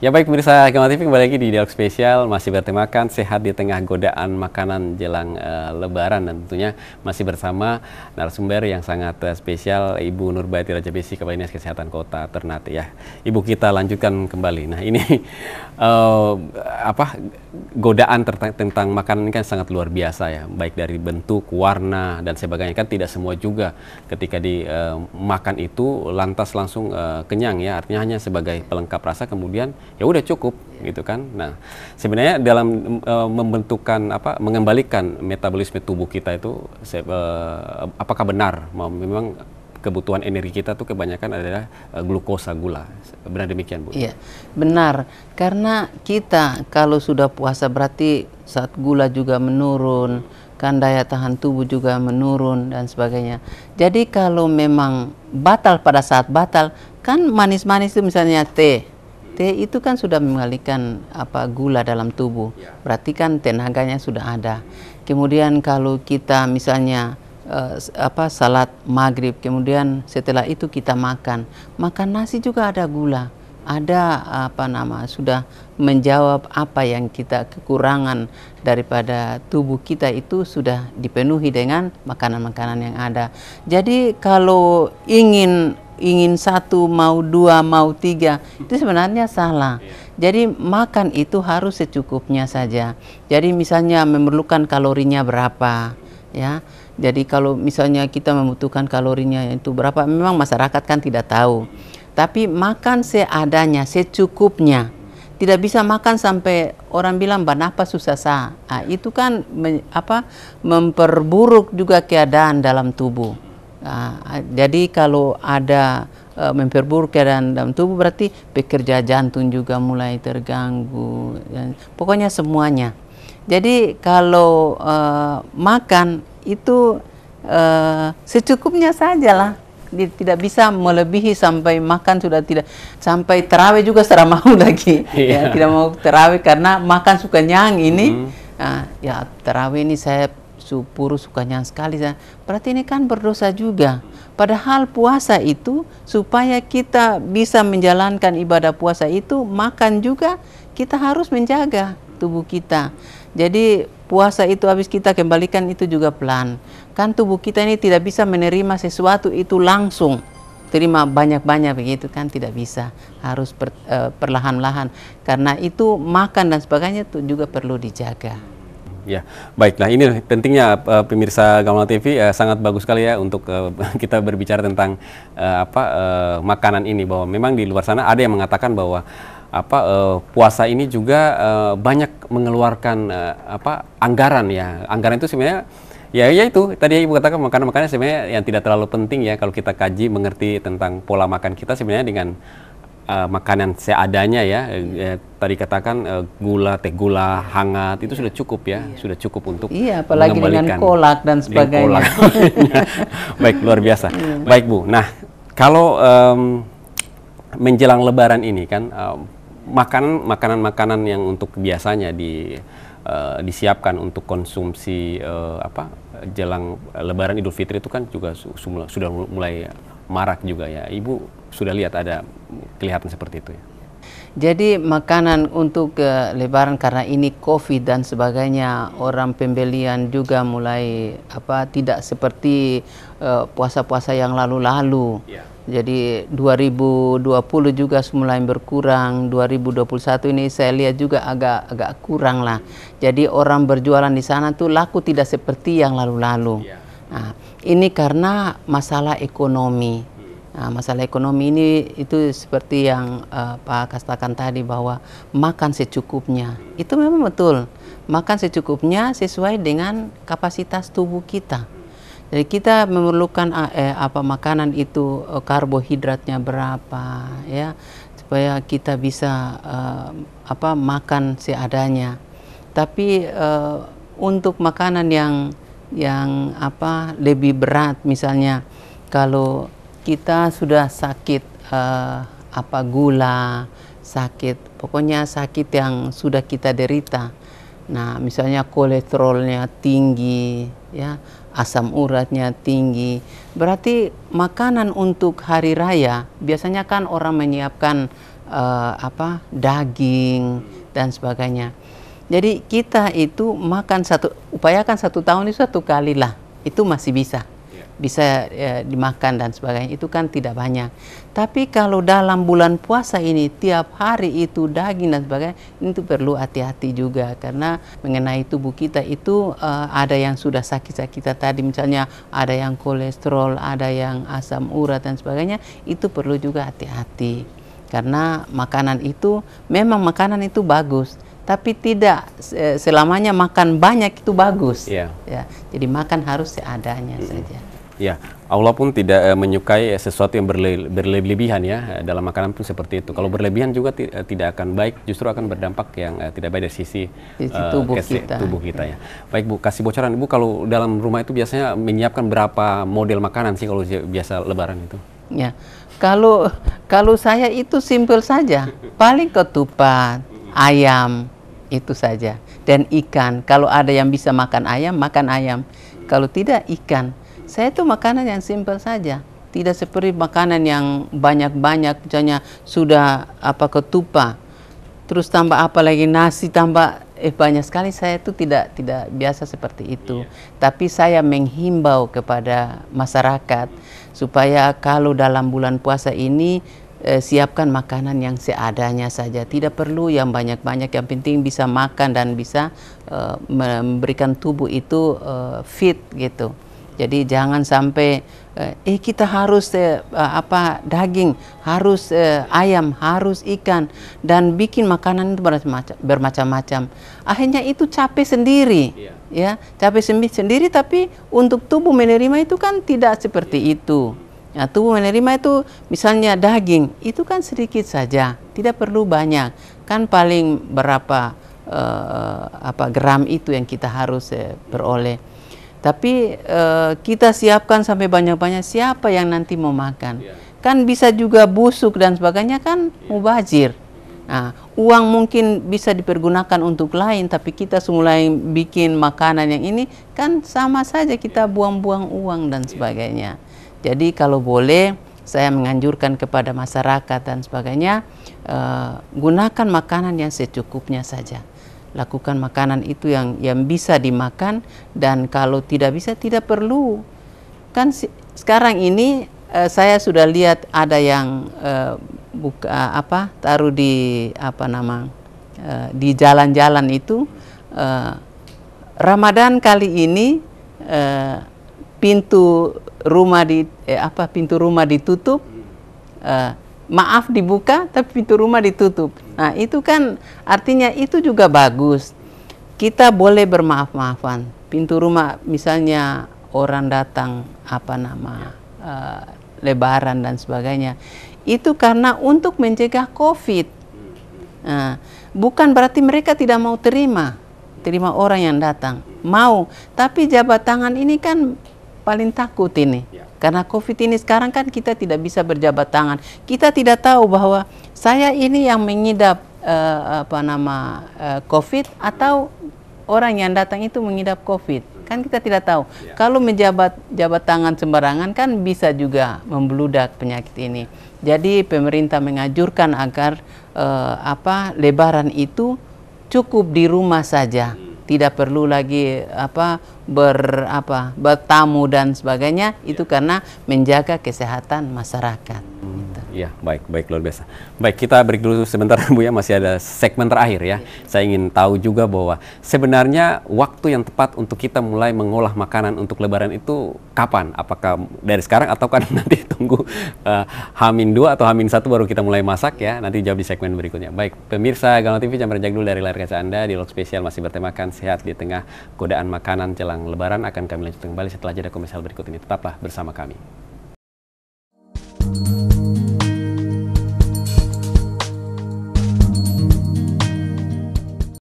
Ya baik pemirsa Kemal TV, kembali lagi di Dialog Spesial, masih bertemakan sehat di tengah godaan makanan jelang Lebaran, dan tentunya masih bersama narasumber yang sangat spesial, Ibu Nurbaiti Rajabesi, Kepala Dinas Kesehatan Kota Ternate ya. Ibu, kita lanjutkan kembali. Nah ini godaan tentang makanan ini kan sangat luar biasa ya, baik dari bentuk, warna dan sebagainya. Kan tidak semua juga ketika dimakan itu lantas langsung kenyang ya, artinya hanya sebagai pelengkap rasa, kemudian ya udah cukup gitu kan. Nah sebenarnya dalam mengembalikan metabolisme tubuh kita itu apakah benar memang kebutuhan energi kita tuh kebanyakan adalah glukosa, gula, benar demikian Bu? Iya benar, karena kita kalau sudah puasa berarti saat gula juga menurun, kan daya tahan tubuh juga menurun dan sebagainya. Jadi kalau memang batal, pada saat batal kan manis-manis itu, misalnya teh itu kan sudah mengalihkan gula dalam tubuh, berarti kan tenaganya sudah ada. Kemudian kalau kita misalnya salat maghrib, kemudian setelah itu kita makan nasi juga ada gula, ada sudah menjawab apa yang kita kekurangan daripada tubuh kita, itu sudah dipenuhi dengan makanan-makanan yang ada. Jadi kalau ingin satu, mau dua, mau tiga, itu sebenarnya salah. Jadi makan itu harus secukupnya saja. Jadi misalnya memerlukan kalorinya berapa ya. Jadi kalau misalnya kita membutuhkan kalorinya itu berapa, memang masyarakat kan tidak tahu. Tapi makan seadanya, secukupnya. Tidak bisa makan sampai orang bilang apa susah sah. Nah, itu kan memperburuk juga keadaan dalam tubuh. Nah, jadi kalau ada memperburuk keadaan dalam tubuh, berarti pekerja jantung juga mulai terganggu, pokoknya semuanya. Jadi kalau makan itu secukupnya sajalah, tidak bisa melebihi sampai makan sudah tidak, sampai terawih juga serah mau lagi. Ya, tidak mau terawih karena makan suka nyang ini. Ya terawih ini saya sukanya sekali, berarti ini kan berdosa juga. Padahal puasa itu supaya kita bisa menjalankan ibadah puasa itu, makan juga kita harus menjaga tubuh kita. Jadi puasa itu habis kita kembalikan itu juga pelan. Kan tubuh kita ini tidak bisa menerima sesuatu itu langsung, terima banyak-banyak begitu kan, tidak bisa, harus perlahan-lahan. Karena itu makan dan sebagainya itu juga perlu dijaga. Ya, baiklah, ini pentingnya pemirsa Gamal TV, sangat bagus sekali ya untuk kita berbicara tentang makanan ini, bahwa memang di luar sana ada yang mengatakan bahwa puasa ini juga banyak mengeluarkan anggaran ya. Anggaran itu sebenarnya ya itu tadi Ibu katakan, makanan-makanan sebenarnya yang tidak terlalu penting ya kalau kita kaji mengerti tentang pola makan kita, sebenarnya dengan makanan seadanya ya, tadi katakan gula, teh gula hangat itu sudah cukup ya, sudah cukup untuk apalagi dengan kolak dan sebagainya. Baik, luar biasa. Baik Bu, nah kalau menjelang Lebaran ini kan makanan-makanan yang untuk biasanya disiapkan untuk konsumsi jelang Lebaran Idul Fitri itu kan juga sudah mulai marak juga ya. Ibu sudah lihat ada kelihatan seperti itu ya. Jadi makanan untuk Lebaran, karena ini COVID dan sebagainya, orang pembelian juga mulai tidak seperti puasa-puasa yang lalu-lalu. Jadi 2020 juga mulai berkurang, 2021 ini saya lihat juga agak kurang lah. Jadi orang berjualan di sana tuh laku tidak seperti yang lalu-lalu. Nah, ini karena masalah ekonomi. Nah, masalah ekonomi ini itu seperti yang Pak katakan tadi, bahwa makan secukupnya. Itu memang betul. Makan secukupnya sesuai dengan kapasitas tubuh kita. Jadi kita memerlukan makanan itu karbohidratnya berapa ya, supaya kita bisa makan seadanya. Tapi untuk makanan yang lebih berat, misalnya kalau kita sudah sakit gula, sakit, pokoknya sakit yang sudah kita derita. Nah, misalnya kolesterolnya tinggi, ya, asam uratnya tinggi, berarti makanan untuk hari raya biasanya kan orang menyiapkan daging dan sebagainya. Jadi kita itu upayakan 1 tahun itu 1 kali lah, itu masih bisa dimakan dan sebagainya, itu kan tidak banyak. Tapi kalau dalam bulan puasa ini tiap hari itu daging dan sebagainya, itu perlu hati-hati juga, karena mengenai tubuh kita itu ada yang sudah sakit-sakitan tadi, misalnya ada yang kolesterol, ada yang asam urat dan sebagainya, itu perlu juga hati-hati. Karena makanan itu memang bagus, tapi tidak selamanya makan banyak itu bagus. Ya, jadi makan harus seadanya saja. Ya, Allah pun tidak menyukai sesuatu yang berlebihan ya, dalam makanan pun seperti itu. Kalau berlebihan juga tidak akan baik, justru akan berdampak yang tidak baik dari sisi tubuh kita ya. Baik Bu, kasih bocoran Ibu, kalau dalam rumah itu biasanya menyiapkan berapa model makanan sih kalau biasa Lebaran itu? Ya, kalau saya itu simpel saja, paling ketupat, ayam itu saja, dan ikan. Kalau ada yang bisa makan ayam, makan ayam. Kalau tidak, ikan. Saya itu makanan yang simpel saja, tidak seperti makanan yang banyak-banyak, misalnya sudah ketupat, terus tambah apa lagi nasi, tambah banyak sekali. Saya itu tidak biasa seperti itu. Tapi saya menghimbau kepada masyarakat supaya kalau dalam bulan puasa ini siapkan makanan yang seadanya saja, tidak perlu yang banyak-banyak, yang penting bisa makan dan bisa memberikan tubuh itu fit gitu. Jadi jangan sampai kita harus daging, harus ayam, harus ikan, dan bikin makanan itu bermacam-macam. Akhirnya itu capek sendiri, ya, capek sendiri. Tapi untuk tubuh menerima itu kan tidak seperti itu. Ya, tubuh menerima itu misalnya daging itu kan sedikit saja, tidak perlu banyak. Kan paling berapa gram itu yang kita harus peroleh. Tapi kita siapkan sampai banyak-banyak, siapa yang nanti mau makan? Kan bisa juga busuk dan sebagainya, kan mubazir. Nah, uang mungkin bisa dipergunakan untuk lain, tapi kita mulai bikin makanan yang ini, kan sama saja kita buang-buang uang dan sebagainya. Jadi kalau boleh, saya menganjurkan kepada masyarakat dan sebagainya, gunakan makanan yang secukupnya saja. Lakukan makanan itu yang bisa dimakan, dan kalau tidak bisa tidak perlu. Kan sekarang ini saya sudah lihat ada yang taruh di di jalan-jalan itu, Ramadan kali ini pintu rumah ditutup, maaf dibuka tapi pintu rumah ditutup. Nah, itu kan artinya itu juga bagus. Kita boleh bermaaf-maafan. Pintu rumah misalnya orang datang Lebaran dan sebagainya. Itu karena untuk mencegah COVID. Nah, bukan berarti mereka tidak mau terima orang yang datang. Mau, tapi jabat tangan ini kan paling takut ini. Karena COVID ini sekarang kan kita tidak bisa berjabat tangan. Kita tidak tahu bahwa saya ini yang mengidap COVID atau orang yang datang itu mengidap COVID. Kan kita tidak tahu. Kalau jabat tangan sembarangan kan bisa juga membludak penyakit ini. Jadi pemerintah menganjurkan agar Lebaran itu cukup di rumah saja. Tidak perlu lagi bertamu dan sebagainya, itu karena menjaga kesehatan masyarakat. Ya, baik luar biasa. Baik, kita break dulu sebentar Bu ya, masih ada segmen terakhir ya. Saya ingin tahu juga bahwa sebenarnya waktu yang tepat untuk kita mulai mengolah makanan untuk Lebaran itu kapan? Apakah dari sekarang atau kan nanti tunggu H-2 atau H-1 baru kita mulai masak ya? Nanti jawab di segmen berikutnya. Baik, pemirsa Gamal TV, jangan beranjak dulu dari layar kaca Anda. Dialog spesial masih bertemakan sehat di tengah godaan makanan jelang Lebaran, akan kami lanjutkan kembali setelah jeda komersial berikut ini. Tetaplah bersama kami.